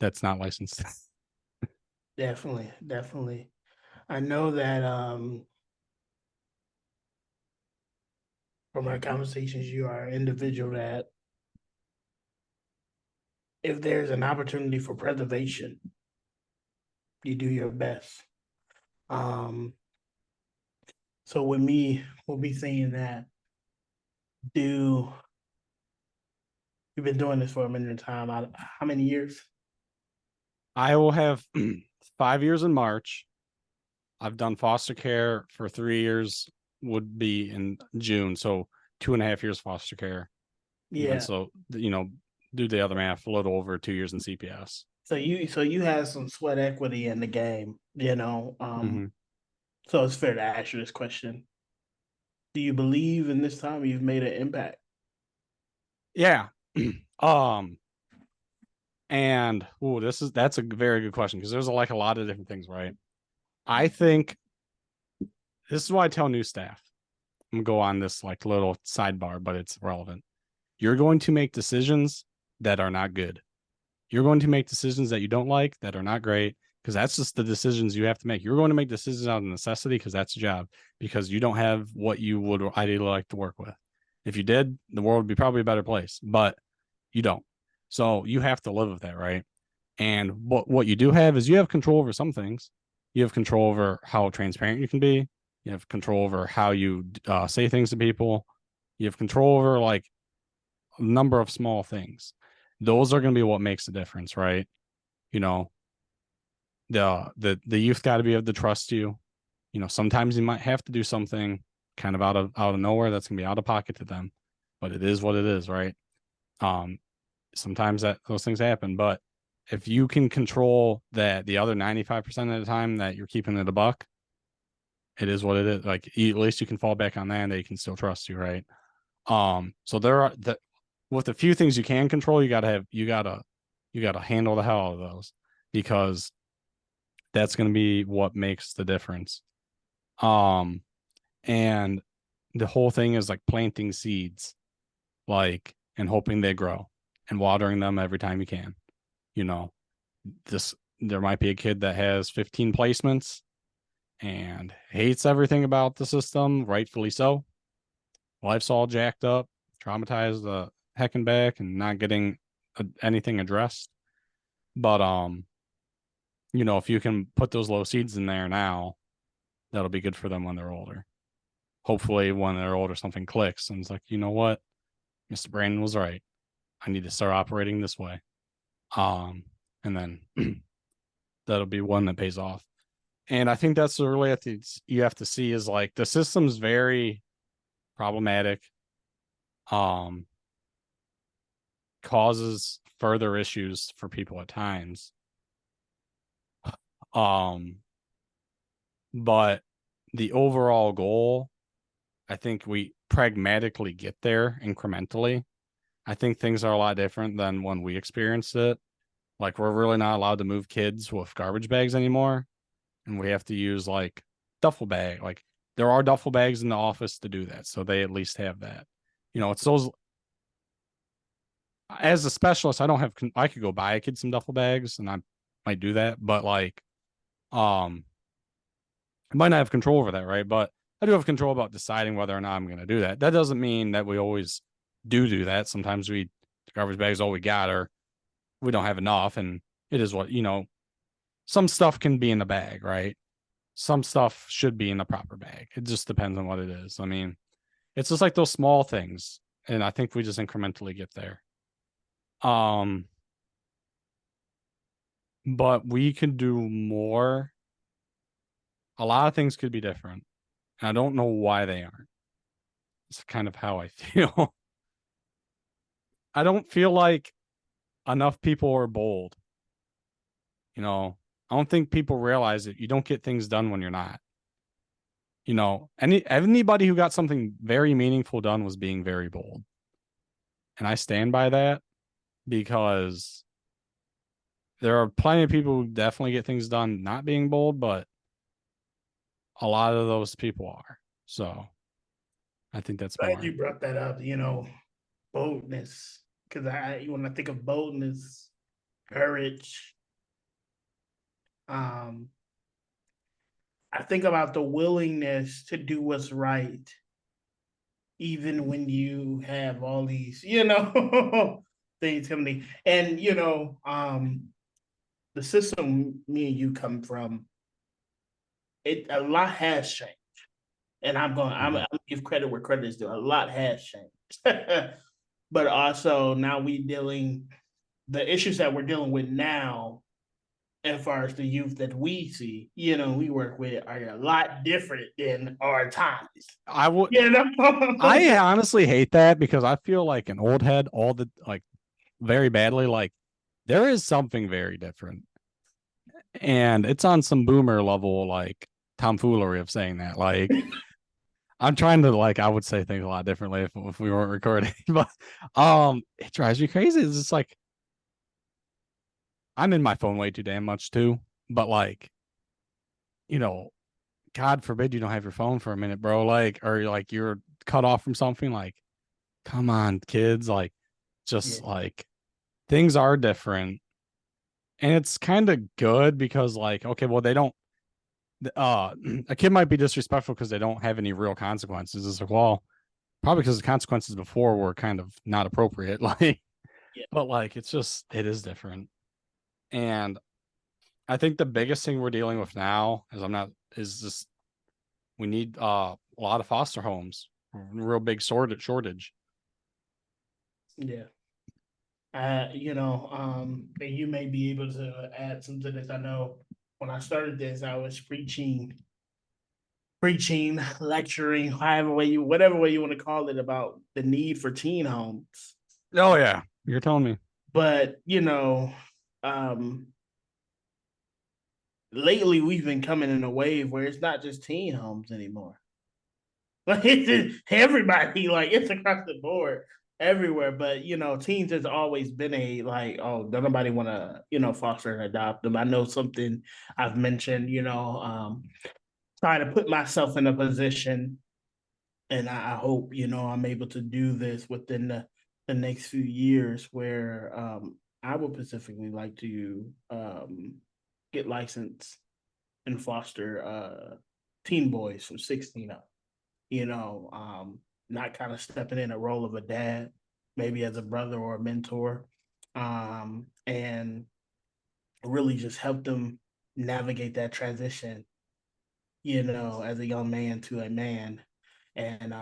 that's not licensed. Definitely, definitely. I know that from our conversations, you are an individual that if there's an opportunity for preservation, you do your best. Um, so with me, we'll be saying that do you've been doing this for a minute of time. How many years? I will have 5 years in March. I've done foster care for 3 years, would be in June. So 2.5 years foster care. And then Yeah. so, do the other math, a little over 2 years in CPS. So you have some sweat equity in the game, Mm-hmm. So it's fair to ask you this question. Do you believe in this time you've made an impact? Yeah. um, and that's a very good question because there's like a lot of different things, right? I think this is why I tell new staff. I'm gonna go on this like little sidebar, but it's relevant. You're going to make decisions that are not good. You're going to make decisions that you don't like, that are not great, because that's just the decisions you have to make. You're going to make decisions out of necessity because that's a job, because you don't have what you would ideally like to work with. If you did, the world would be probably a better place, but you don't. So you have to live with that, right? And what you do have is you have control over some things. You have control over how transparent you can be. You have control over how you say things to people. You have control over like a number of small things. Those are going to be what makes the difference, right? You know, the youth got to be able to trust you. Sometimes you might have to do something kind of out of nowhere that's going to be out of pocket to them, but it is what it is, right? Sometimes those things happen, but if you can control that the other 95% of the time that you're keeping it a buck, it is what it is. Like at least you can fall back on that and they can still trust you, right? So there are with the few things you can control, you gotta handle the hell out of those, because that's going to be what makes the difference. And the whole thing is like planting seeds, like, and hoping they grow and watering them every time you can. You know, there might be a kid that has 15 placements and hates everything about the system, rightfully so. Life's all jacked up, traumatized the heck and back, and not getting anything addressed. But if you can put those low seeds in there now, that'll be good for them when they're older. Hopefully, when they're older, something clicks and it's like, you know what, Mr. Brandon was right. I need to start operating this way. And then that'll be one that pays off. And I think that's really you have to see is like the system's very problematic. Causes further issues for people at times. But the overall goal, I think we pragmatically get there incrementally. I think things are a lot different than when we experienced it. Like, we're really not allowed to move kids with garbage bags anymore. And we have to use like duffel bag. Like, there are duffel bags in the office to do that. So they at least have that. It's those. As a specialist, I could go buy a kid some duffel bags and I might do that. But like, I might not have control over that, right? But I do have control about deciding whether or not I'm going to do that. That doesn't mean that we always do that. Sometimes garbage bags all we got, or we don't have enough, and it is what some stuff can be in the bag, right? Some stuff should be in the proper bag. It just depends on what it is. I mean, it's just like those small things, and I think we just incrementally get there. But we can do more. A lot of things could be different. And I don't know why they aren't. It's kind of how I feel. I don't feel like enough people are bold. I don't think people realize that you don't get things done when you're not. Anybody who got something very meaningful done was being very bold. And I stand by that because there are plenty of people who definitely get things done not being bold, but a lot of those people are. So I think that's Glad more. you brought that up, boldness. Because when I think of boldness, courage, I think about the willingness to do what's right, even when you have all these, things coming. And the system me and you come from, a lot has changed. And I'm gonna give credit where credit is due. A lot has changed. But also now the issues that we're dealing with now, as far as the youth that we see, we work with, are a lot different than our times. I honestly hate that because I feel like an old head very badly. Like, there is something very different, and it's on some boomer level, like tomfoolery of saying that. Like, I'm trying to, like, I would say things a lot differently if we weren't recording, but it drives me crazy. It's just like, I'm in my phone way too damn much too, but like, God forbid you don't have your phone for a minute, bro. Like, or like you're cut off from something. Like, come on, kids. Like, just like things are different, and it's kind of good because, like, okay, well, they don't. A kid might be disrespectful because they don't have any real consequences. It's like, well, probably because the consequences before were kind of not appropriate. Like, but like, it is different, and I think the biggest thing we're dealing with now is just we need a lot of foster homes, real big shortage. Yeah. You may be able to add some to this. I know when I started this, I was preaching, lecturing, whatever way you want to call it, about the need for teen homes. Oh yeah, you're telling me. But lately we've been coming in a wave where it's not just teen homes anymore. Like, it's everybody, like, it's across the board everywhere. But teens has always been a, like, oh, don't nobody want to foster and adopt them. I know something I've mentioned. try to put myself in a position, and I hope, I'm able to do this within the next few years where I would specifically like to get licensed and foster teen boys from 16 up, not kind of stepping in a role of a dad, maybe as a brother or a mentor, and really just help them navigate that transition, as a young man to a man, and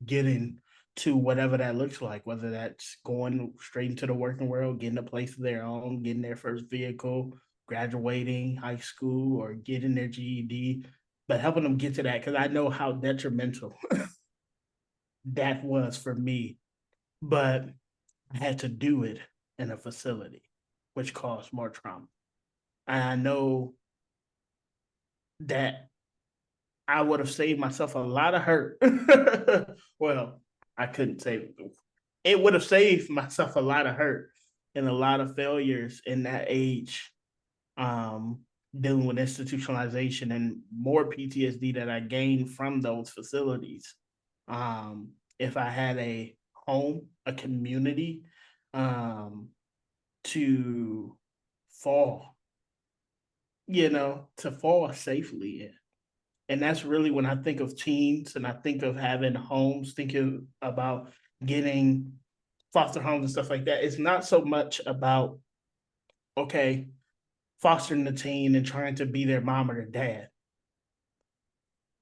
getting to whatever that looks like, whether that's going straight into the working world, getting a place of their own, getting their first vehicle, graduating high school, or getting their GED, but helping them get to that, because I know how detrimental that was for me. But I had to do it in a facility, which caused more trauma. And I know that I would have saved myself a lot of hurt. Well, I couldn't save it. It would have saved myself a lot of hurt and a lot of failures in that age, um, dealing with institutionalization and more PTSD that I gained from those facilities. If I had a home, a community, to fall, to fall safely in. And that's really when I think of teens and I think of having homes, thinking about getting foster homes and stuff like that. It's not so much about, okay, fostering the teen and trying to be their mom or their dad.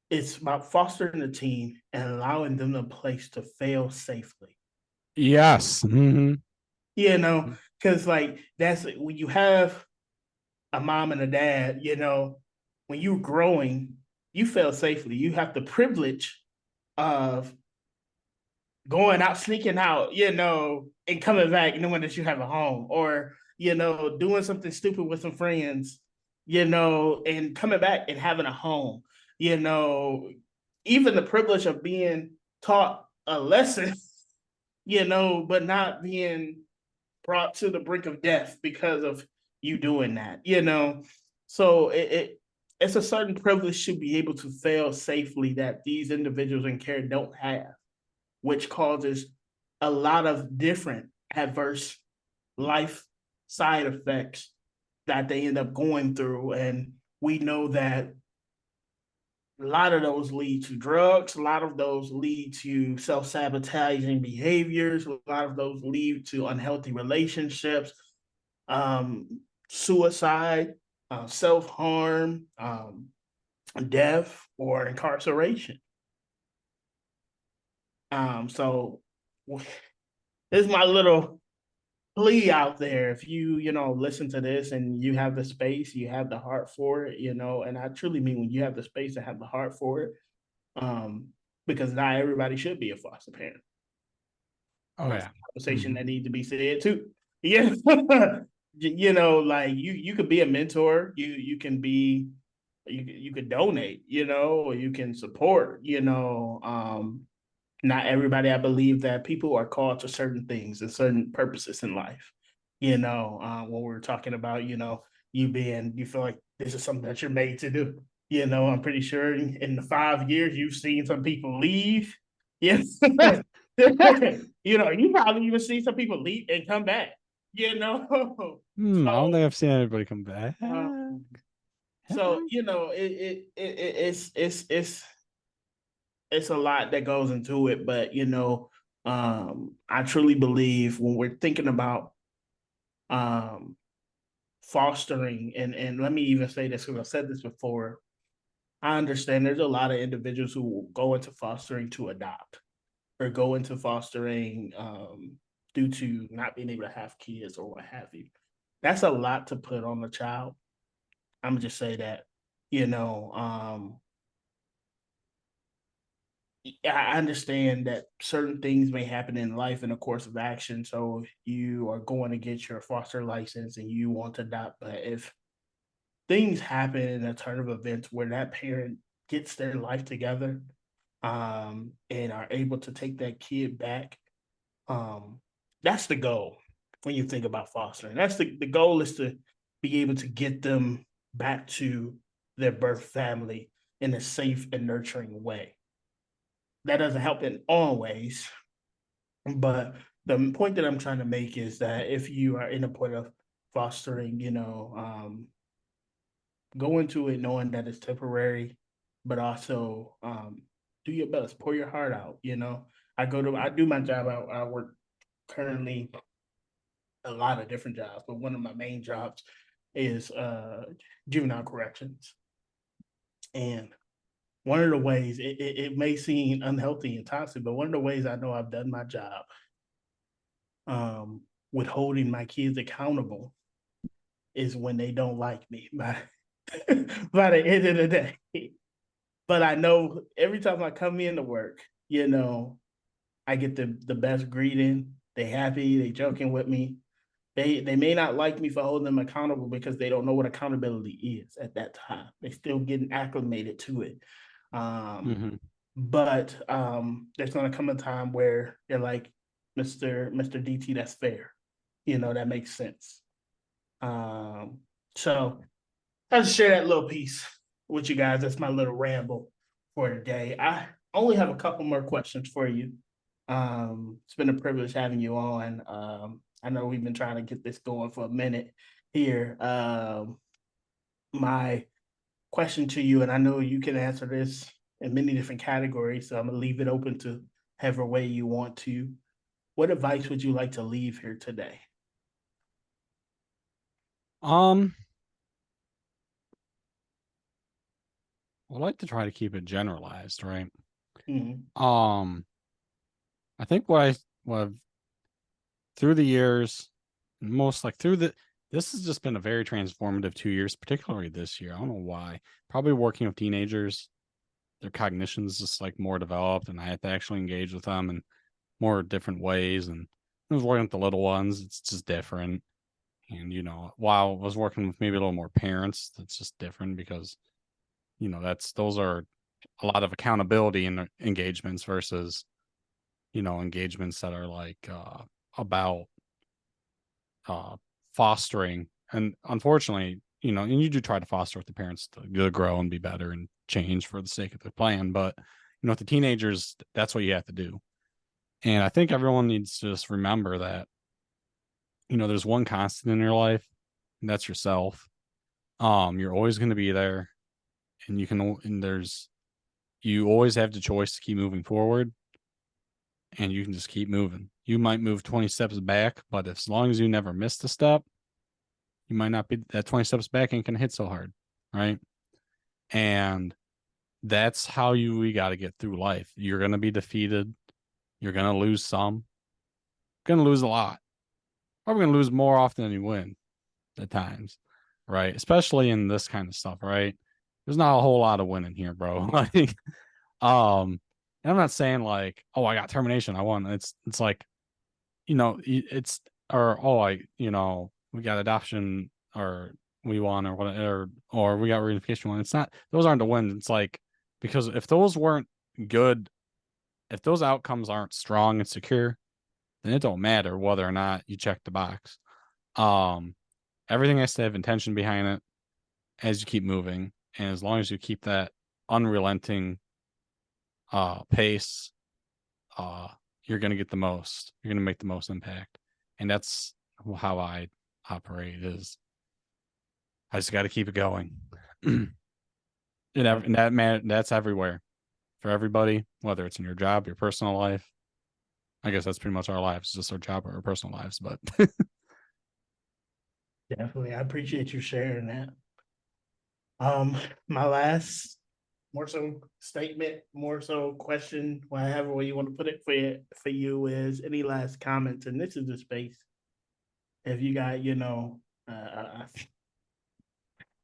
It's about fostering the teen and allowing them a place to fail safely. Yes. Mm-hmm. Because like that's when you have a mom and a dad, when you're growing, you fail safely. You have the privilege of going out, sneaking out, and coming back knowing that you have a home, or, doing something stupid with some friends, and coming back and having a home, even the privilege of being taught a lesson, but not being brought to the brink of death because of you doing that, So it's a certain privilege to be able to fail safely that these individuals in care don't have, which causes a lot of different adverse life side effects that they end up going through. And we know that a lot of those lead to drugs, a lot of those lead to self-sabotaging behaviors, a lot of those lead to unhealthy relationships, suicide, self-harm, death, or incarceration. So this is my little plea out there. If you, listen to this and you have the space, you have the heart for it, and I truly mean when you have the space and have the heart for it, because not everybody should be a foster parent. Oh, that's yeah. a conversation Mm-hmm. that needs to be said too. Yeah. Like you could be a mentor, you can be, you could donate, or you can support, not everybody, I believe that people are called to certain things and certain purposes in life. When we're talking about, you feel like this is something that you're made to do. I'm pretty sure in the 5 years you've seen some people leave. Yes. You probably even see some people leave and come back, I don't So, think I've seen anybody come back. so it's a lot that goes into it, but I truly believe when we're thinking about fostering, and let me even say this because I've said this before. I understand there's a lot of individuals who will go into fostering to adopt or go into fostering due to not being able to have kids or what have you. That's a lot to put on a child. I'm gonna just say that, you know, I understand that certain things may happen in life in the course of action. So you are going to get your foster license and you want to adopt, but if things happen in a turn of events where that parent gets their life together, and are able to take that kid back, um, that's the goal when you think about fostering. That's the goal is to be able to get them back to their birth family, in a safe and nurturing way. That doesn't help in all ways, but the point that I'm trying to make is that if you are in a point of fostering, go into it knowing that it's temporary, but also do your best, pour your heart out. I do my job. I work currently a lot of different jobs, but one of my main jobs is juvenile corrections. And one of the ways, it may seem unhealthy and toxic, but one of the ways I know I've done my job with holding my kids accountable is when they don't like me by the end of the day. But I know every time I come into work, I get the best greeting. They happy, they joking with me. They may not like me for holding them accountable because they don't know what accountability is at that time. They still getting acclimated to it. But there's gonna come a time where they're like, Mr. DT, that's fair. That makes sense. So I'll just share that little piece with you guys. That's my little ramble for today. I only have a couple more questions for you. It's been a privilege having you on. I know we've been trying to get this going for a minute here. My question to you, and I know you can answer this in many different categories, so I'm gonna leave it open to however way you want to. What advice would you like to leave here today? I like to try to keep it generalized, right? Mm-hmm. I think what I've through the years, this has just been a very transformative 2 years, particularly this year. I don't know why. Probably working with teenagers, their cognition is just like more developed, and I have to actually engage with them in more different ways. And I was working with the little ones, it's just different. And while I was working with maybe a little more parents, that's just different because those are a lot of accountability in engagements versus engagements that are like about fostering. And unfortunately, and you do try to foster with the parents to grow and be better and change for the sake of the plan, but with the teenagers, that's what you have to do. And I think everyone needs to just remember that there's one constant in your life, and that's yourself. You're always going to be there, and you always have the choice to keep moving forward, and you can just keep moving. You might move 20 steps back, but as long as you never miss a step, you might not be that 20 steps back ain't gonna hit so hard, right? And that's how we got to get through life. You're gonna be defeated. You're gonna lose some. You're gonna lose a lot. Probably gonna lose more often than you win at times, right? Especially in this kind of stuff, right? There's not a whole lot of winning here, bro. Like, and I'm not saying like, oh, I got termination, I won. It's like, it's we got adoption, or we won, or whatever, or we got reunification one. It's not; those aren't the wins. It's like, because if those weren't good, if those outcomes aren't strong and secure, then it don't matter whether or not you check the box. Everything has to have intention behind it as you keep moving, and as long as you keep that unrelenting pace, you're gonna get the most. You're gonna make the most impact, and that's how I operate. Is I just got to keep it going. and that's everywhere for everybody, whether it's in your job, your personal life. I guess that's pretty much our lives, just our job or our personal lives. But Definitely, I appreciate you sharing that. My last, more so statement, more so question, whatever way you want to put it for you, is any last comments? And this is the space. If you got,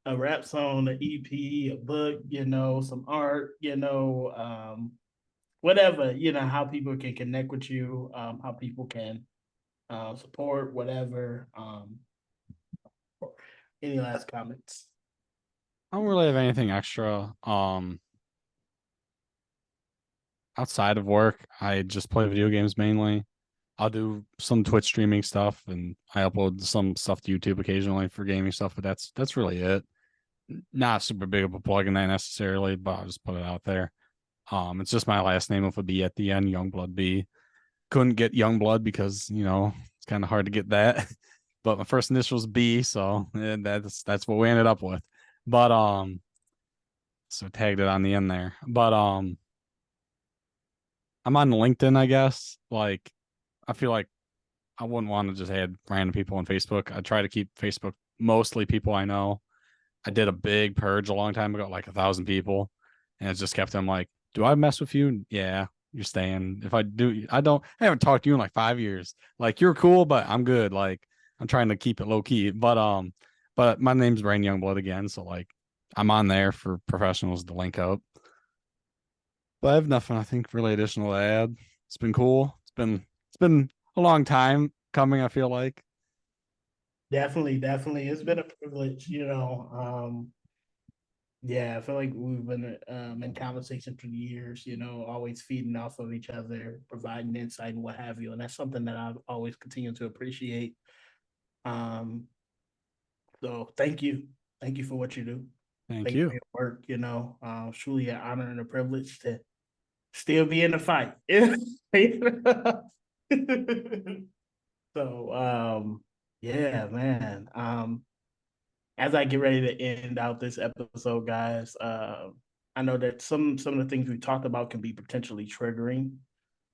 a rap song, an EP, a book, some art, whatever, how people can connect with you, how people can support, whatever. Any last comments? I don't really have anything extra. Outside of work, I just play video games mainly. I'll do some Twitch streaming stuff, and I upload some stuff to YouTube occasionally for gaming stuff, but that's really it. not super big of a plug in that necessarily, but I'll just put it out there. It's just my last name with a B at the end, Youngblood B. Couldn't get Youngblood because it's kind of hard to get that. But my first initial is B, so that's what we ended up with. But so tagged it on the end there. But I'm on LinkedIn, I guess. Like, I feel like I wouldn't want to just add random people on Facebook. I try to keep Facebook mostly people I know. I did a big purge a long time ago, like 1,000 people, and it just kept them like, "Do I mess with you? Yeah, you're staying. If I do, I don't. I haven't talked to you in like 5 years. Like, you're cool, but I'm good. Like, I'm trying to keep it low key. But my name's Brandon Youngblood again, so like, I'm on there for professionals to link up. But I have nothing, I think, really additional to add. It's been cool. It's been a long time coming, I feel like. Definitely, definitely. It's been a privilege, yeah, I feel like we've been in conversation for years, always feeding off of each other, providing insight and what have you. And that's something that I've always continued to appreciate. Um, so thank you. Thank you for what you do. Thank Thank you for you. your work, truly an honor and a privilege to still be in the fight. So yeah, man. As I get ready to end out this episode, guys, I know that some of the things we talked about can be potentially triggering.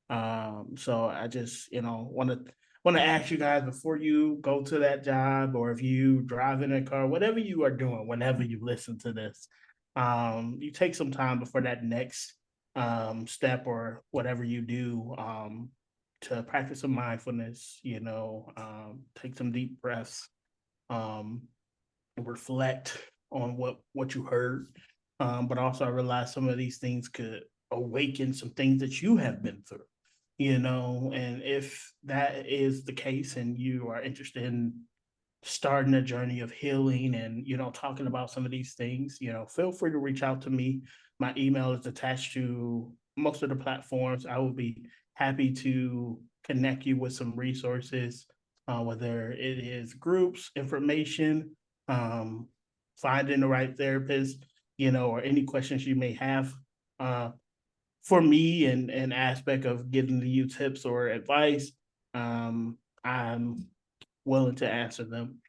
So I just want to ask you guys before you go to that job, or if you drive in a car, whatever you are doing, whenever you listen to this, you take some time before that next step or whatever you do, to practice some mindfulness. Take some deep breaths. Um, reflect on what you heard. But also I realized some of these things could awaken some things that you have been through, and if that is the case and you are interested in starting a journey of healing and talking about some of these things, feel free to reach out to me. My email is attached to most of the platforms. I will be happy to connect you with some resources, whether it is groups, information, um, finding the right therapist, or any questions you may have, uh, for me, and an aspect of giving you tips or advice. I'm willing to answer them.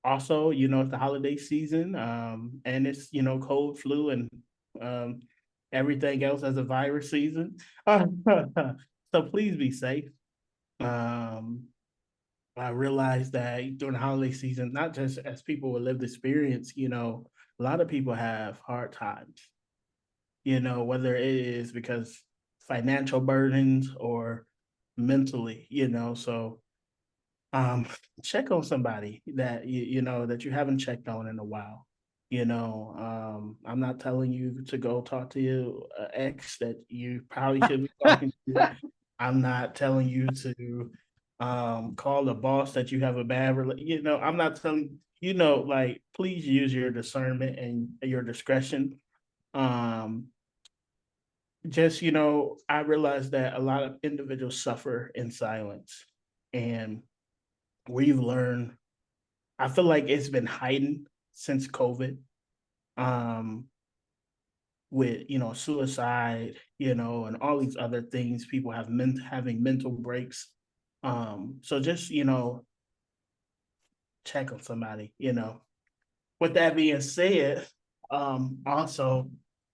Also, it's the holiday season, and it's cold, flu, and um, everything else as a virus season. So please be safe. Um, I realize that during the holiday season, not just as people with lived experience, a lot of people have hard times. Whether it is because financial burdens or mentally. So um check on somebody that that you haven't checked on in a while. I'm not telling you to go talk to your ex that you probably should be talking to. I'm not telling you to call the boss that you have a bad I'm not telling like, please use your discernment and your discretion. um just I realize that a lot of individuals suffer in silence, and we've learned, I feel like it's been heightened since COVID, um, with suicide, and all these other things. People have having mental breaks. So just check on somebody. With that being said, also,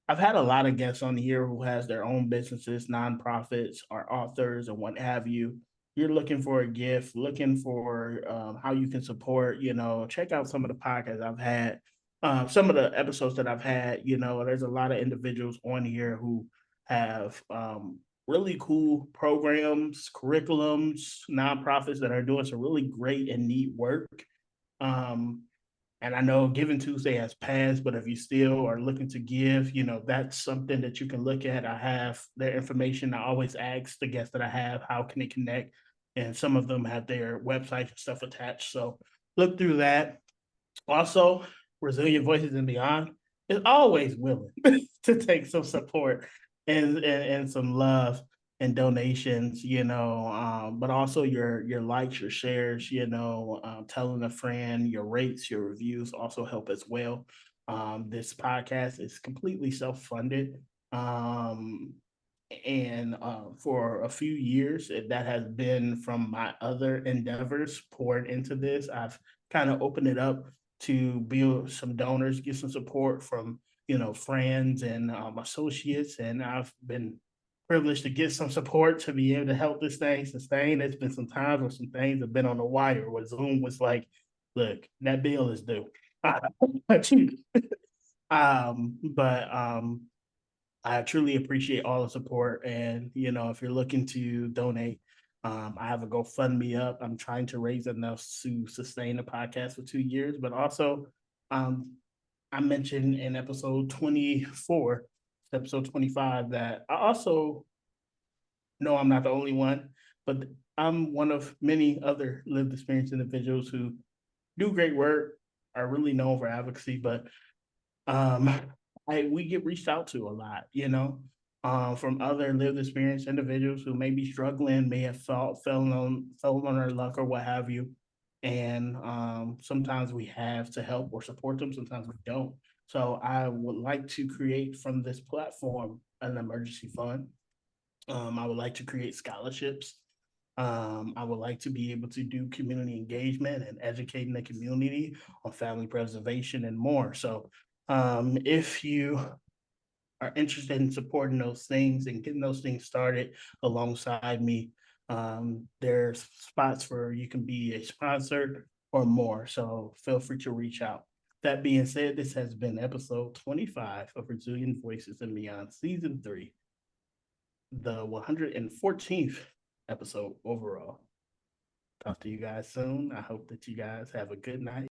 I've had a lot of guests on here who has their own businesses, nonprofits, or authors, and what have you. You're looking for a gift, looking for how you can support. Check out some of the podcasts I've had, some of the episodes that I've had. There's a lot of individuals on here who have really cool programs, curriculums, nonprofits that are doing some really great and neat work. Um, and I know Giving Tuesday has passed, but if you still are looking to give, that's something that you can look at. I have their information. I always ask the guests that I have, how can they connect? And some of them have their websites and stuff attached. So look through that. Also, Resilient Voices and Beyond is always willing to take some support and some love and donations, but also your likes, your shares, telling a friend, your rates, your reviews also help as well. This podcast is completely self-funded. And for a few years, that has been from my other endeavors poured into this. I've kind of opened it up to build some donors, get some support from friends and associates, and I've been privileged to get some support to be able to help this thing sustain. There's been some times where some things have been on the wire where Zoom was like, "Look, that bill is due." But I truly appreciate all the support. And, if you're looking to donate, I have a GoFundMe up. I'm trying to raise enough to sustain the podcast for 2 years. But also, um, I mentioned in episode 24, episode 25, that I also know I'm not the only one, but I'm one of many other lived experience individuals who do great work, are really known for advocacy, but um, we get reached out to a lot, from other lived experience individuals who may be struggling, may have fell on their luck or what have you. And sometimes we have to help or support them, sometimes we don't. So I would like to create from this platform an emergency fund. I would like to create scholarships. I would like to be able to do community engagement and educating the community on family preservation and more. So if you are interested in supporting those things and getting those things started alongside me, there's spots where you can be a sponsor or more. So feel free to reach out. That being said, this has been episode 25 of Resilient Voices and Beyond, season 3, the 114th episode overall. Talk to you guys soon. I hope that you guys have a good night.